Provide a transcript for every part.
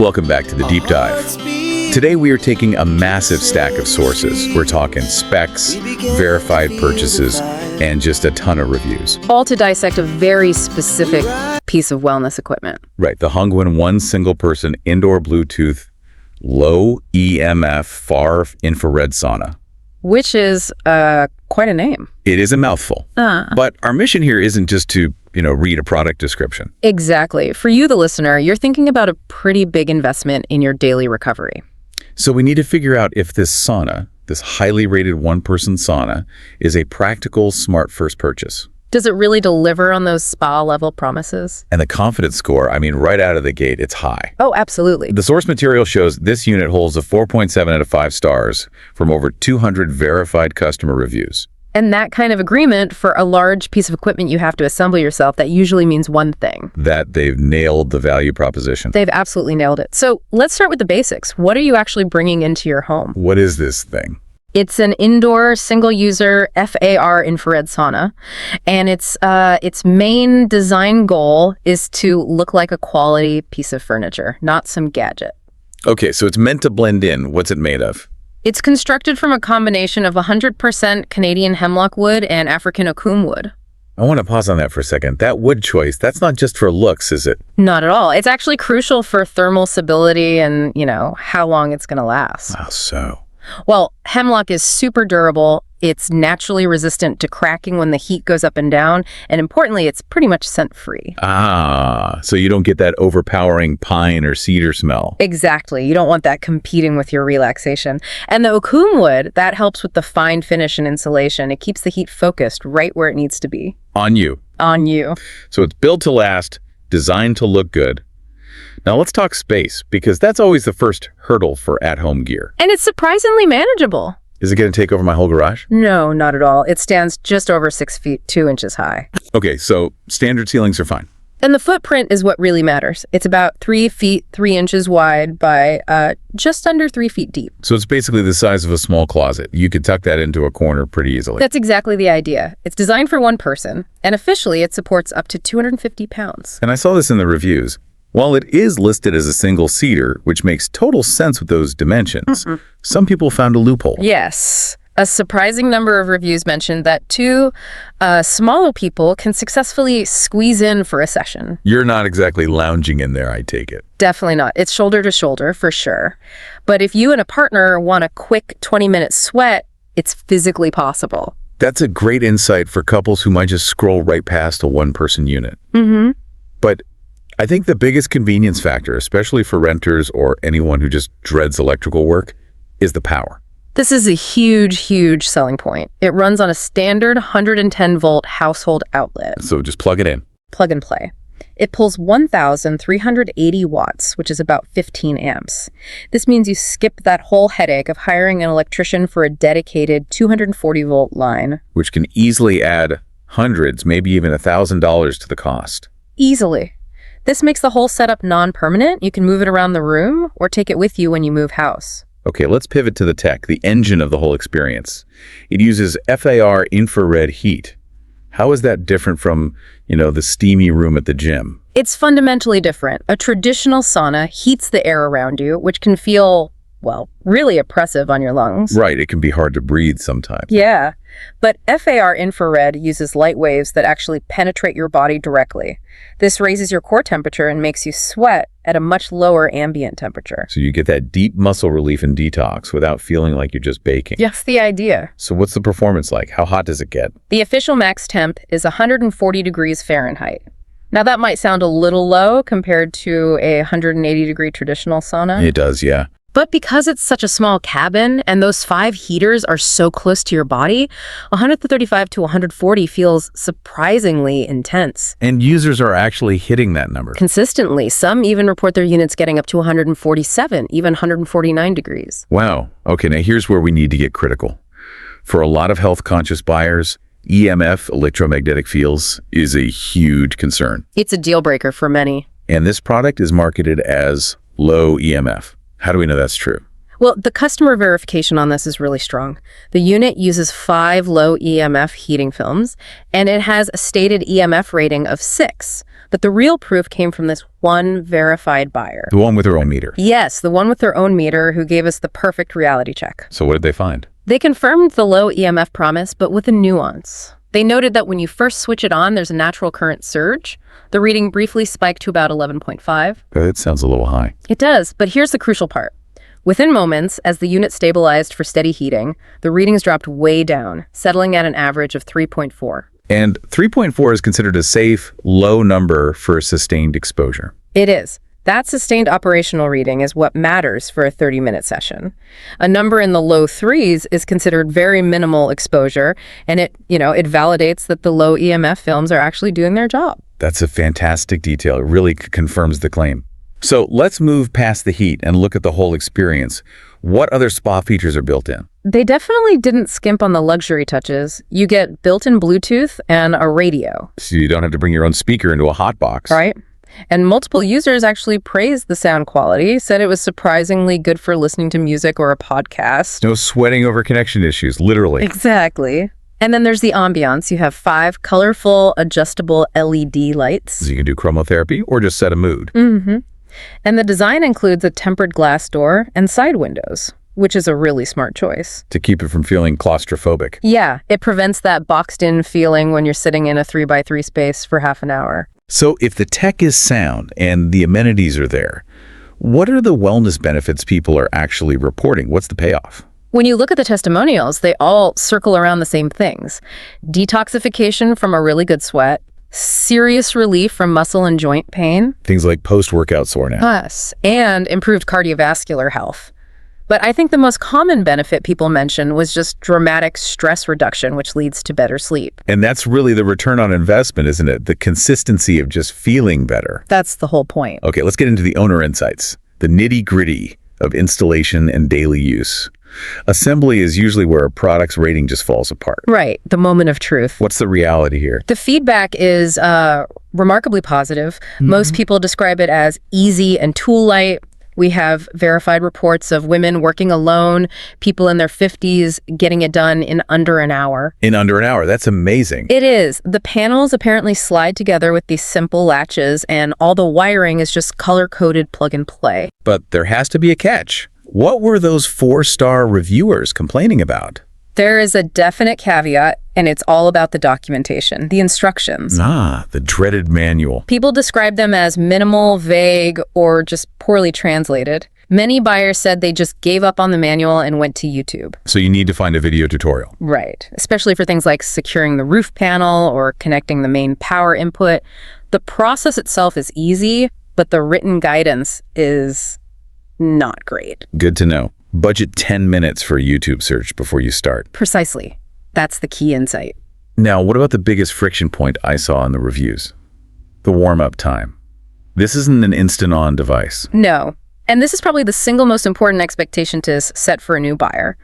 Welcome back to the Deep Dive. Today we are taking a massive stack of sources. We're talking specs, verified purchases, and just a ton of reviews. All to dissect a very specific piece of wellness equipment. Right, the Hongyuan one single person indoor Bluetooth low EMF far infrared sauna. Which is quite a name. It is a mouthful. But our mission here isn't just to, read a product description. Exactly. For you, the listener, you're thinking about a pretty big investment in your daily recovery. So we need to figure out if this sauna, this highly rated one-person sauna, is a practical, smart first purchase. Does it really deliver on those spa-level promises? And the confidence score, right out of the gate, it's high. Oh, absolutely. The source material shows this unit holds a 4.7 out of 5 stars from over 200 verified customer reviews. And that kind of agreement for a large piece of equipment you have to assemble yourself, that usually means one thing. That they've nailed the value proposition. They've absolutely nailed it. So let's start with the basics. What are you actually bringing into your home? What is this thing? It's an indoor single-user FAR infrared sauna, and its main design goal is to look like a quality piece of furniture, not some gadget. Okay, so it's meant to blend in. What's it made of? It's constructed from a combination of 100% Canadian Hemlock wood and African okoume wood. I want to pause on that for a second. That wood choice, that's not just for looks, is it? Not at all. It's actually crucial for thermal stability and, how long it's going to last. How so? Well, Hemlock is super durable. It's naturally resistant to cracking when the heat goes up and down. And importantly, it's pretty much scent-free. So you don't get that overpowering pine or cedar smell. Exactly. You don't want that competing with your relaxation. And the okoume wood, that helps with the fine finish and insulation. It keeps the heat focused right where it needs to be. On you. On you. So it's built to last, designed to look good. Now let's talk space, because that's always the first hurdle for at-home gear. And it's surprisingly manageable. Is it going to take over my whole garage? No, not at all. It stands just over 6 feet, 2 inches high. Okay, so standard ceilings are fine. And the footprint is what really matters. It's about 3 feet, 3 inches wide by just under 3 feet deep. So it's basically the size of a small closet. You could tuck that into a corner pretty easily. That's exactly the idea. It's designed for one person, and officially it supports up to 250 pounds. And I saw this in the reviews. While it is listed as a single-seater, which makes total sense with those dimensions, some people found a loophole. Yes. A surprising number of reviews mentioned that 2 smaller people can successfully squeeze in for a session. You're not exactly lounging in there, I take it. Definitely not. It's shoulder to shoulder, for sure. But if you and a partner want a quick 20-minute sweat, it's physically possible. That's a great insight for couples who might just scroll right past a one-person unit. But I think the biggest convenience factor, especially for renters or anyone who just dreads electrical work, is the power. This is a huge, huge selling point. It runs on a standard 110-volt household outlet. So just plug it in. Plug and play. It pulls 1,380 watts, which is about 15 amps. This means you skip that whole headache of hiring an electrician for a dedicated 240-volt line. Which can easily add hundreds, maybe even $1,000 to the cost. Easily. This makes the whole setup non-permanent. You can move it around the room or take it with you when you move house. Okay, let's pivot to the tech, the engine of the whole experience. It uses FAR infrared heat. How is that different from, the steamy room at the gym? It's fundamentally different. A traditional sauna heats the air around you, which can feel, really oppressive on your lungs. Right, it can be hard to breathe sometimes. Yeah, but FAR infrared uses light waves that actually penetrate your body directly. This raises your core temperature and makes you sweat at a much lower ambient temperature. So you get that deep muscle relief and detox without feeling like you're just baking. That's the idea. So what's the performance like? How hot does it get? The official max temp is 140 degrees Fahrenheit. Now that might sound a little low compared to a 180-degree traditional sauna. It does, yeah. But because it's such a small cabin and those 5 heaters are so close to your body, 135 to 140 feels surprisingly intense. And users are actually hitting that number. Consistently. Some even report their units getting up to 147, even 149 degrees. Wow. Okay, now here's where we need to get critical. For a lot of health-conscious buyers, EMF, electromagnetic fields, is a huge concern. It's a deal breaker for many. And this product is marketed as low EMF. How do we know that's true? Well, the customer verification on this is really strong. The unit uses 5 low EMF heating films, and it has a stated EMF rating of 6. But the real proof came from this one verified buyer. The one with her own meter. Yes, the one with their own meter who gave us the perfect reality check. So what did they find? They confirmed the low EMF promise, but with a nuance. They noted that when you first switch it on, there's a natural current surge. The reading briefly spiked to about 11.5. That sounds a little high. It does, but here's the crucial part. Within moments, as the unit stabilized for steady heating, the readings dropped way down, settling at an average of 3.4. And 3.4 is considered a safe, low number for sustained exposure. It is. That sustained operational reading is what matters for a 30-minute session. A number in the low threes is considered very minimal exposure, and it validates that the low EMF films are actually doing their job. That's a fantastic detail. It really confirms the claim. So let's move past the heat and look at the whole experience. What other spa features are built in? They definitely didn't skimp on the luxury touches. You get built-in Bluetooth and a radio. So you don't have to bring your own speaker into a hot box. Right. And multiple users actually praised the sound quality, said it was surprisingly good for listening to music or a podcast. No sweating over connection issues, literally. Exactly. And then there's the ambiance. You have 5 colorful, adjustable LED lights. So you can do chromotherapy or just set a mood. Mm-hmm. And the design includes a tempered glass door and side windows, which is a really smart choice. To keep it from feeling claustrophobic. Yeah, it prevents that boxed-in feeling when you're sitting in a 3x3 space for half an hour. So if the tech is sound and the amenities are there, what are the wellness benefits people are actually reporting? What's the payoff? When you look at the testimonials, they all circle around the same things. Detoxification from a really good sweat, serious relief from muscle and joint pain. Things like post-workout soreness. Yes, and improved cardiovascular health. But I think the most common benefit people mention was just dramatic stress reduction, which leads to better sleep. And that's really the return on investment, isn't it? The consistency of just feeling better. That's the whole point. Okay, let's get into the owner insights. The nitty-gritty of installation and daily use. Assembly is usually where a product's rating just falls apart. Right, the moment of truth. What's the reality here? The feedback is remarkably positive. Most people describe it as easy and tool-light. We have verified reports of women working alone, people in their 50s getting it done in under an hour. In under an hour, that's amazing. It is. The panels apparently slide together with these simple latches, and all the wiring is just color-coded plug and play. But there has to be a catch. What were those 4-star reviewers complaining about? There is a definite caveat, and it's all about the documentation, the instructions. The dreaded manual. People describe them as minimal, vague, or just poorly translated. Many buyers said they just gave up on the manual and went to YouTube. So you need to find a video tutorial. Right, especially for things like securing the roof panel or connecting the main power input. The process itself is easy, but the written guidance is not great. Good to know. Budget 10 minutes for a YouTube search before you start. Precisely. That's the key insight. Now, what about the biggest friction point I saw in the reviews? The warm-up time. This isn't an instant-on device. No. And this is probably the single most important expectation to set for a new buyer.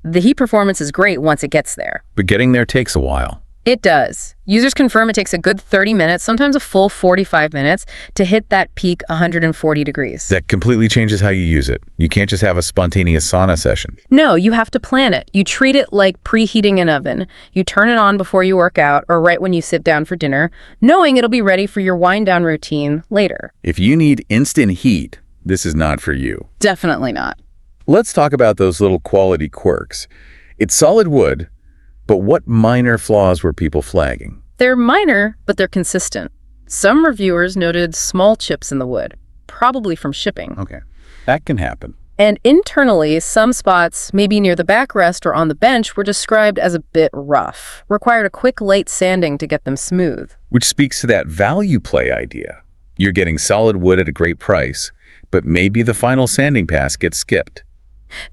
The heat performance is great once it gets there. But getting there takes a while. It does. Users confirm it takes a good 30 minutes, sometimes a full 45 minutes, to hit that peak 140 degrees. That completely changes how you use it. You can't just have a spontaneous sauna session. No, you have to plan it. You treat it like preheating an oven. You turn it on before you work out or right when you sit down for dinner, knowing it'll be ready for your wind-down routine later. If you need instant heat, this is not for you. Definitely not. Let's talk about those little quality quirks. It's solid wood, but what minor flaws were people flagging? They're minor, but they're consistent. Some reviewers noted small chips in the wood, probably from shipping. Okay, that can happen. And internally, some spots, maybe near the backrest or on the bench, were described as a bit rough, required a quick light sanding to get them smooth. Which speaks to that value play idea. You're getting solid wood at a great price, but maybe the final sanding pass gets skipped.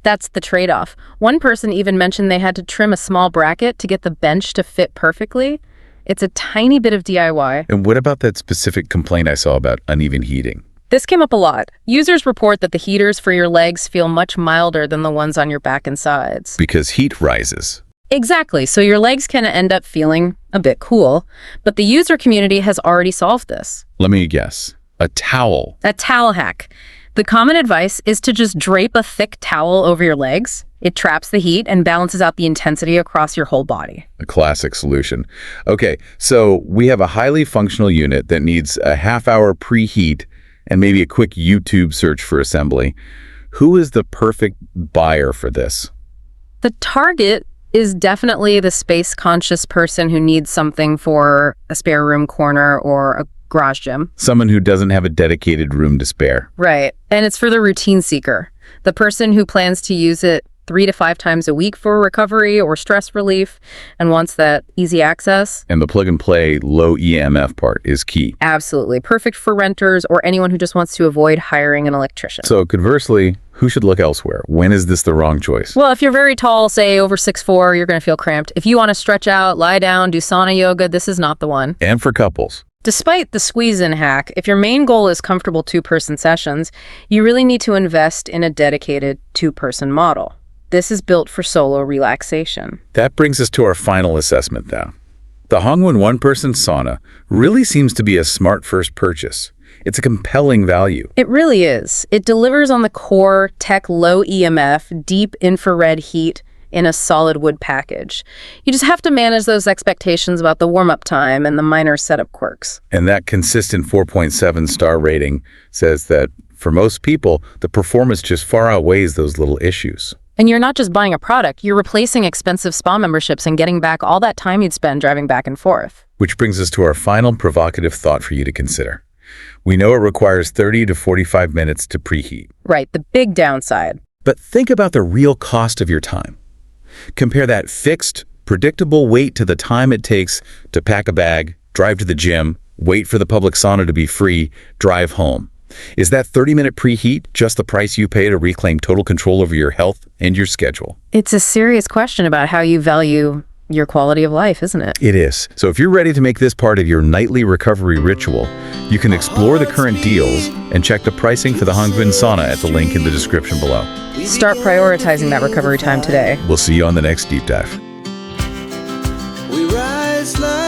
That's the trade-off. One person even mentioned they had to trim a small bracket to get the bench to fit perfectly. It's a tiny bit of DIY. And what about that specific complaint I saw about uneven heating? This came up a lot. Users report that the heaters for your legs feel much milder than the ones on your back and sides. Because heat rises. Exactly. So your legs can end up feeling a bit cool, but the user community has already solved this. Let me guess. A towel. A towel hack. The common advice is to just drape a thick towel over your legs. It traps the heat and balances out the intensity across your whole body. A classic solution. Okay, so we have a highly functional unit that needs a half-hour preheat and maybe a quick YouTube search for assembly. Who is the perfect buyer for this? The target is definitely the space-conscious person who needs something for a spare room corner or a garage gym. Someone who doesn't have a dedicated room to spare. Right. And it's for the routine seeker, the person who plans to use it 3 to 5 times a week for recovery or stress relief and wants that easy access. And the plug-and-play low EMF part is key. Absolutely. Perfect for renters or anyone who just wants to avoid hiring an electrician. So conversely, who should look elsewhere? When is this the wrong choice? Well, if you're very tall, say over 6'4", you're going to feel cramped. If you want to stretch out, lie down, do sauna yoga, this is not the one. And for couples. Despite the squeeze-in hack, if your main goal is comfortable 2-person sessions, you really need to invest in a dedicated 2-person model. This is built for solo relaxation. That brings us to our final assessment, though. The Hongyuan one-person sauna really seems to be a smart first purchase. It's a compelling value. It really is. It delivers on the core tech low EMF, deep infrared heat in a solid wood package. You just have to manage those expectations about the warm-up time and the minor setup quirks. And that consistent 4.7 star rating says that for most people, the performance just far outweighs those little issues. And you're not just buying a product, you're replacing expensive spa memberships and getting back all that time you'd spend driving back and forth. Which brings us to our final provocative thought for you to consider. We know it requires 30 to 45 minutes to preheat. Right, the big downside. But think about the real cost of your time. Compare that fixed, predictable wait to the time it takes to pack a bag, drive to the gym, wait for the public sauna to be free, drive home. Is that 30-minute preheat just the price you pay to reclaim total control over your health and your schedule? It's a serious question about how you value your quality of life, isn't it? It is. So if you're ready to make this part of your nightly recovery ritual, you can explore the current deals and check the pricing for the Hongyuan sauna at the link in the description below. Start prioritizing that recovery time today. We'll see you on the next deep dive. We rise like